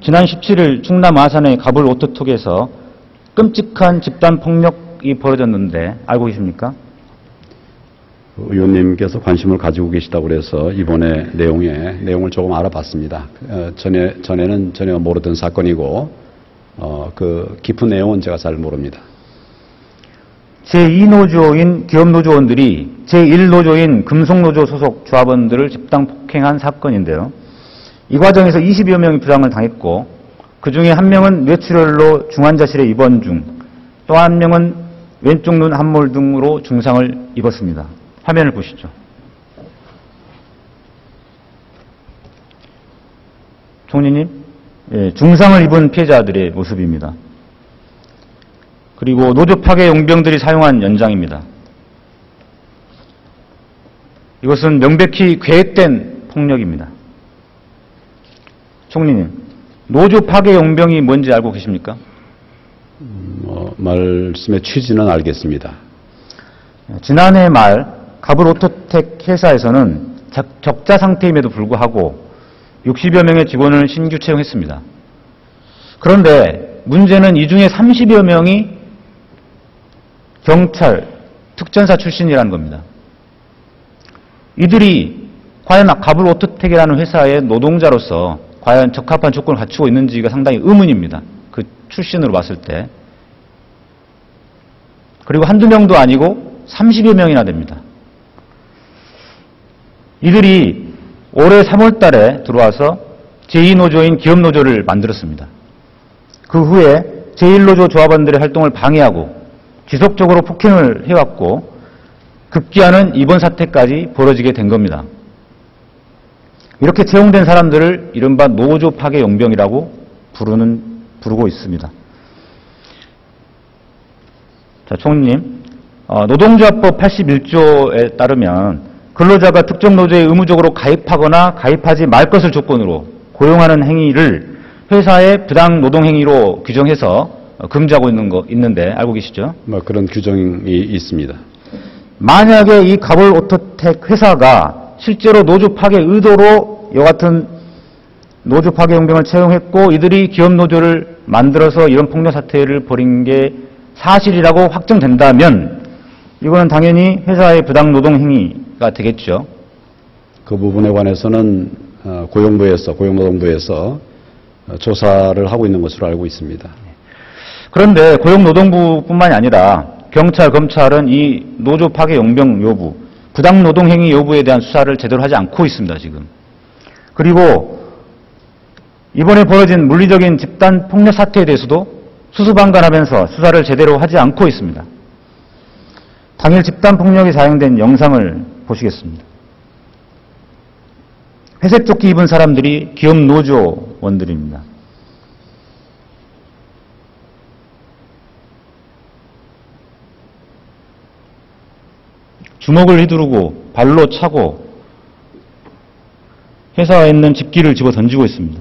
지난 17일 충남 아산의 가불 오토톡에서 끔찍한 집단 폭력이 벌어졌는데 알고 계십니까? 의원님께서 관심을 가지고 계시다고 그래서 이번에 내용을 조금 알아봤습니다. 전에는 전혀 모르던 사건이고 그 깊은 내용은 제가 잘 모릅니다. 제2노조인 기업노조원들이 제1노조인 금속노조 소속 조합원들을 집단 폭행한 사건인데요. 이 과정에서 20여 명이 부상을 당했고 그중에 한 명은 뇌출혈로 중환자실에 입원 중, 또 한 명은 왼쪽 눈 함몰 등으로 중상을 입었습니다. 화면을 보시죠. 총리님, 중상을 입은 피해자들의 모습입니다. 그리고 노조 파괴 용병들이 사용한 연장입니다. 이것은 명백히 계획된 폭력입니다. 총리님, 노조 파괴 용병이 뭔지 알고 계십니까? 말씀의 취지는 알겠습니다. 지난해 말 가불 오토텍 회사에서는 적자 상태임에도 불구하고 60여 명의 직원을 신규 채용했습니다. 그런데 문제는 이 중에 30여 명이 경찰, 특전사 출신이라는 겁니다. 이들이 과연 가불 오토텍이라는 회사의 노동자로서 과연 적합한 조건을 갖추고 있는지가 상당히 의문입니다. 그 출신으로 봤을 때. 그리고 한두 명도 아니고 30여 명이나 됩니다. 이들이 올해 3월 달에 들어와서 제2노조인 기업노조를 만들었습니다. 그 후에 제1노조 조합원들의 활동을 방해하고 지속적으로 폭행을 해왔고 급기야는 이번 사태까지 벌어지게 된 겁니다. 이렇게 채용된 사람들을 이른바 노조 파괴 용병이라고 부르고 있습니다. 자, 총리님, 노동조합법 81조에 따르면 근로자가 특정 노조에 의무적으로 가입하거나 가입하지 말 것을 조건으로 고용하는 행위를 회사의 부당 노동 행위로 규정해서 금지하고 있는데 알고 계시죠? 그런 규정이 있습니다. 만약에 이 가불 오토텍 회사가 실제로 노조 파괴 의도로 이와 같은 노조 파괴 용병을 채용했고 이들이 기업 노조를 만들어서 이런 폭력 사태를 벌인 게 사실이라고 확정된다면 이거는 당연히 회사의 부당 노동 행위가 되겠죠. 그 부분에 관해서는 고용노동부에서 조사를 하고 있는 것으로 알고 있습니다. 그런데 고용노동부뿐만이 아니라 경찰, 검찰은 이 노조 파괴 용병 여부, 부당 노동 행위 여부에 대한 수사를 제대로 하지 않고 있습니다, 지금. 그리고 이번에 벌어진 물리적인 집단 폭력 사태에 대해서도 수수방관하면서 수사를 제대로 하지 않고 있습니다. 당일 집단 폭력이 사용된 영상을 보시겠습니다. 회색 조끼 입은 사람들이 기업 노조원들입니다. 주먹을 휘두르고 발로 차고 회사에 있는 집기를 집어 던지고 있습니다.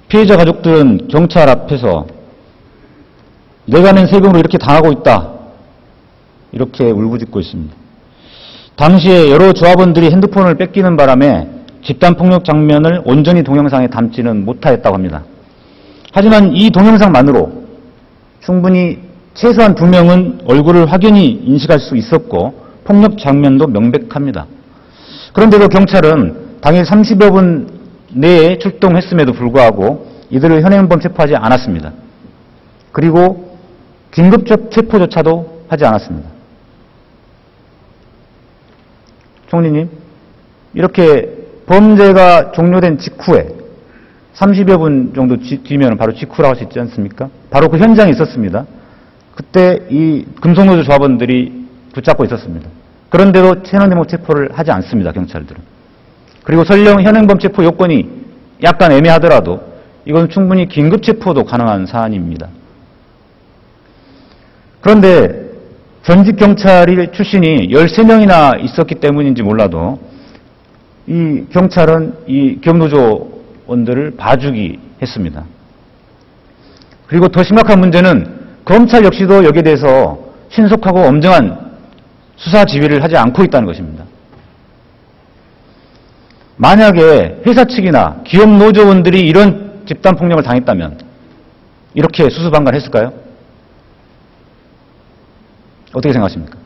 피해자 가족들은 경찰 앞에서 내가 낸 세금으로 이렇게 당하고 있다, 이렇게 울부짖고 있습니다. 당시에 여러 조합원들이 핸드폰을 뺏기는 바람에 집단폭력 장면을 온전히 동영상에 담지는 못하였다고 합니다. 하지만 이 동영상만으로 충분히 최소한 2명은 얼굴을 확연히 인식할 수 있었고 폭력 장면도 명백합니다. 그런데도 경찰은 당일 30여 분 내에 출동했음에도 불구하고 이들을 현행범 체포하지 않았습니다. 그리고 긴급적 체포조차도 하지 않았습니다. 총리님, 이렇게 범죄가 종료된 직후에 30여 분 정도 뒤면 바로 직후라고 할 수 있지 않습니까? 바로 그 현장에 있었습니다. 그때 이 금속노조 조합원들이 붙잡고 있었습니다. 그런데도 현행범 체포를 하지 않습니다, 경찰들은. 그리고 설령 현행범 체포 요건이 약간 애매하더라도 이건 충분히 긴급 체포도 가능한 사안입니다. 그런데 전직 경찰 출신이 13명이나 있었기 때문인지 몰라도 이 경찰은 이 기업노조원들을 봐주기 했습니다. 그리고 더 심각한 문제는 검찰 역시도 여기에 대해서 신속하고 엄정한 수사 지휘를 하지 않고 있다는 것입니다. 만약에 회사 측이나 기업 노조원들이 이런 집단 폭력을 당했다면 이렇게 수수방관했을까요? 어떻게 생각하십니까?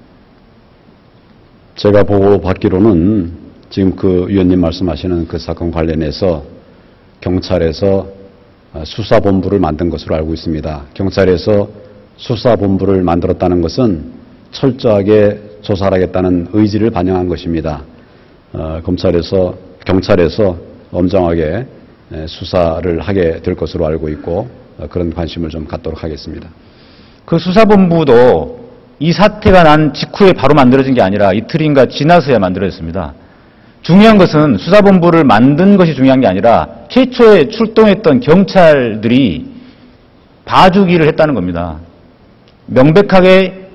제가 보고 받기로는 지금 그 위원님 말씀하시는 그 사건 관련해서 경찰에서 수사본부를 만든 것으로 알고 있습니다. 경찰에서 수사본부를 만들었다는 것은 철저하게 조사를 하겠다는 의지를 반영한 것입니다. 경찰에서 엄정하게 수사를 하게 될 것으로 알고 있고 그런 관심을 좀 갖도록 하겠습니다. 그 수사본부도 이 사태가 난 직후에 바로 만들어진 게 아니라 이틀인가 지나서야 만들어졌습니다. 중요한 것은 수사본부를 만든 것이 중요한 게 아니라 최초에 출동했던 경찰들이 봐주기를 했다는 겁니다. 명백하게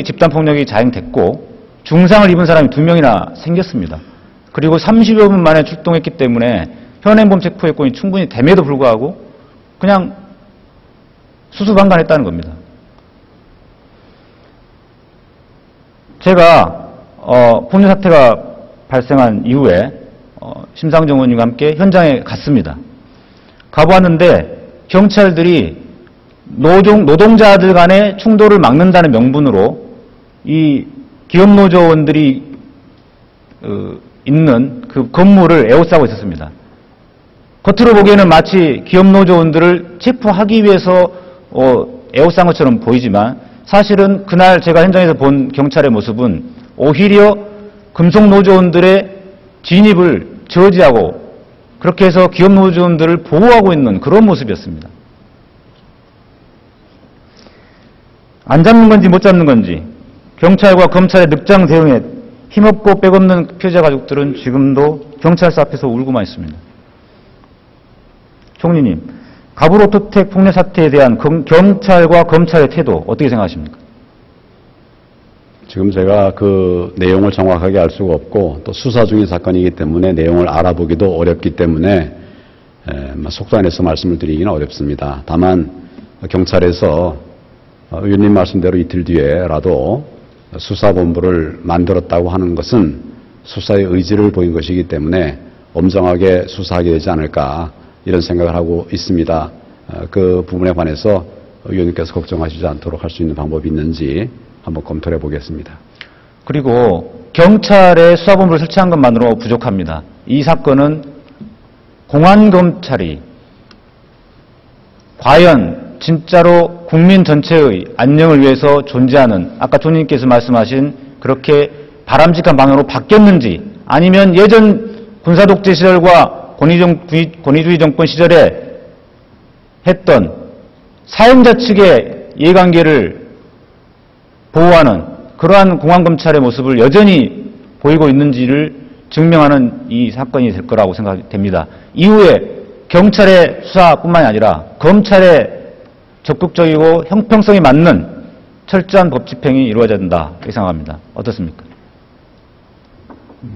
집단폭력이 자행됐고 중상을 입은 사람이 2명이나 생겼습니다. 그리고 30여 분 만에 출동했기 때문에 현행범 체포했건이 충분히 됨에도 불구하고 그냥 수수방관했다는 겁니다. 제가 폭력 사태가 발생한 이후에 심상정 의원님과 함께 현장에 갔습니다. 가보았는데 경찰들이 노동자들 간의 충돌을 막는다는 명분으로 이 기업노조원들이 있는 그 건물을 에워싸고 있었습니다. 겉으로 보기에는 마치 기업노조원들을 체포하기 위해서 에워싼 것처럼 보이지만 사실은 그날 제가 현장에서 본 경찰의 모습은 오히려 금속노조원들의 진입을 저지하고 그렇게 해서 기업노조원들을 보호하고 있는 그런 모습이었습니다. 안 잡는 건지 못 잡는 건지 경찰과 검찰의 늑장 대응에 힘없고 백없는 피해자 가족들은 지금도 경찰서 앞에서 울고만 있습니다. 총리님, 가불오토텍 폭력 사태에 대한 경찰과 검찰의 태도 어떻게 생각하십니까? 지금 제가 그 내용을 정확하게 알 수가 없고 또 수사 중인 사건이기 때문에 내용을 알아보기도 어렵기 때문에 속단해서 말씀을 드리기는 어렵습니다. 다만 경찰에서 의원님 말씀대로 이틀 뒤에라도 수사본부를 만들었다고 하는 것은 수사의 의지를 보인 것이기 때문에 엄정하게 수사하게 되지 않을까 이런 생각을 하고 있습니다. 그 부분에 관해서 의원님께서 걱정하시지 않도록 할 수 있는 방법이 있는지 한번 검토해 보겠습니다. 그리고 경찰의 수사본부를 설치한 것만으로 부족합니다. 이 사건은 공안검찰이 과연 진짜로 국민 전체의 안녕을 위해서 존재하는 아까 총리님께서 말씀하신 그렇게 바람직한 방향으로 바뀌었는지 아니면 예전 군사독재 시절과 권위주의 정권 시절에 했던 사용자 측의 이해관계를 보호하는 그러한 공안검찰의 모습을 여전히 보이고 있는지를 증명하는 이 사건이 될 거라고 생각됩니다. 이후에 경찰의 수사뿐만이 아니라 검찰의 적극적이고 형평성이 맞는 철저한 법 집행이 이루어져야 된다 이렇게 생각합니다. 어떻습니까?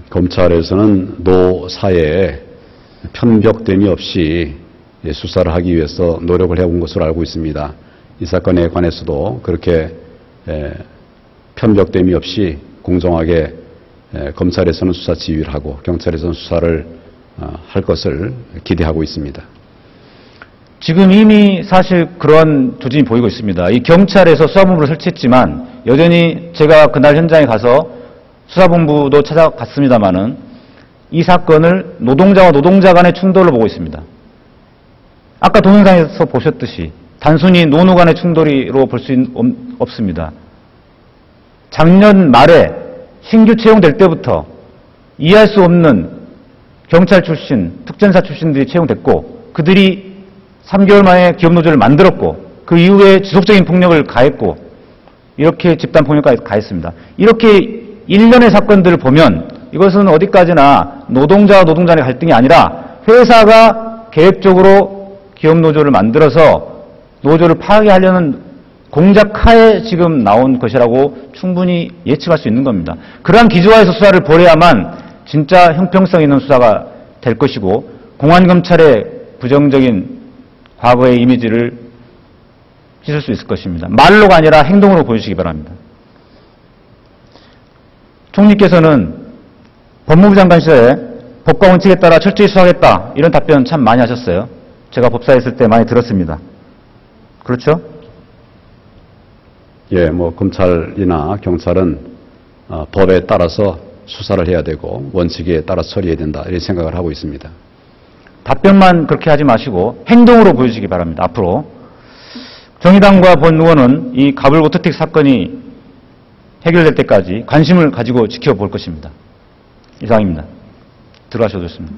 검찰에서는 노사에 편벽됨이 없이 수사를 하기 위해서 노력을 해온 것으로 알고 있습니다. 이 사건에 관해서도 그렇게 편벽됨이 없이 공정하게 검찰에서는 수사 지휘를 하고 경찰에서는 수사를 할 것을 기대하고 있습니다. 지금 이미 사실 그런 조짐이 보이고 있습니다. 이 경찰에서 수사본부를 설치했지만 여전히 제가 그날 현장에 가서 수사본부도 찾아갔습니다마는 이 사건을 노동자와 노동자 간의 충돌로 보고 있습니다. 아까 동영상에서 보셨듯이 단순히 노노 간의 충돌로 볼 수 없습니다. 작년 말에 신규 채용될 때부터 이해할 수 없는 경찰 출신, 특전사 출신들이 채용됐고 그들이 3개월 만에 기업노조를 만들었고 그 이후에 지속적인 폭력을 가했고 이렇게 집단폭력까지 가했습니다. 이렇게 일련의 사건들을 보면 이것은 어디까지나 노동자와 노동자 간의 갈등이 아니라 회사가 계획적으로 기업노조를 만들어서 노조를 파괴하려는 공작하에 지금 나온 것이라고 충분히 예측할 수 있는 겁니다. 그러한 기조하에서 수사를 벌여야만 진짜 형평성 있는 수사가 될 것이고 공안검찰의 부정적인 과거의 이미지를 씻을 수 있을 것입니다. 말로가 아니라 행동으로 보여주시기 바랍니다. 총리께서는 법무부 장관 시절에 법과 원칙에 따라 철저히 수사하겠다. 이런 답변 참 많이 하셨어요. 제가 법사에 있을 때 많이 들었습니다. 그렇죠? 예, 뭐 검찰이나 경찰은 법에 따라서 수사를 해야 되고 원칙에 따라 처리해야 된다 이런 생각을 하고 있습니다. 답변만 그렇게 하지 마시고 행동으로 보여주시기 바랍니다. 앞으로 정의당과 본 의원은 이 가불오토텍 사건이 해결될 때까지 관심을 가지고 지켜볼 것입니다. 이상입니다. 들어가셔도 좋습니다.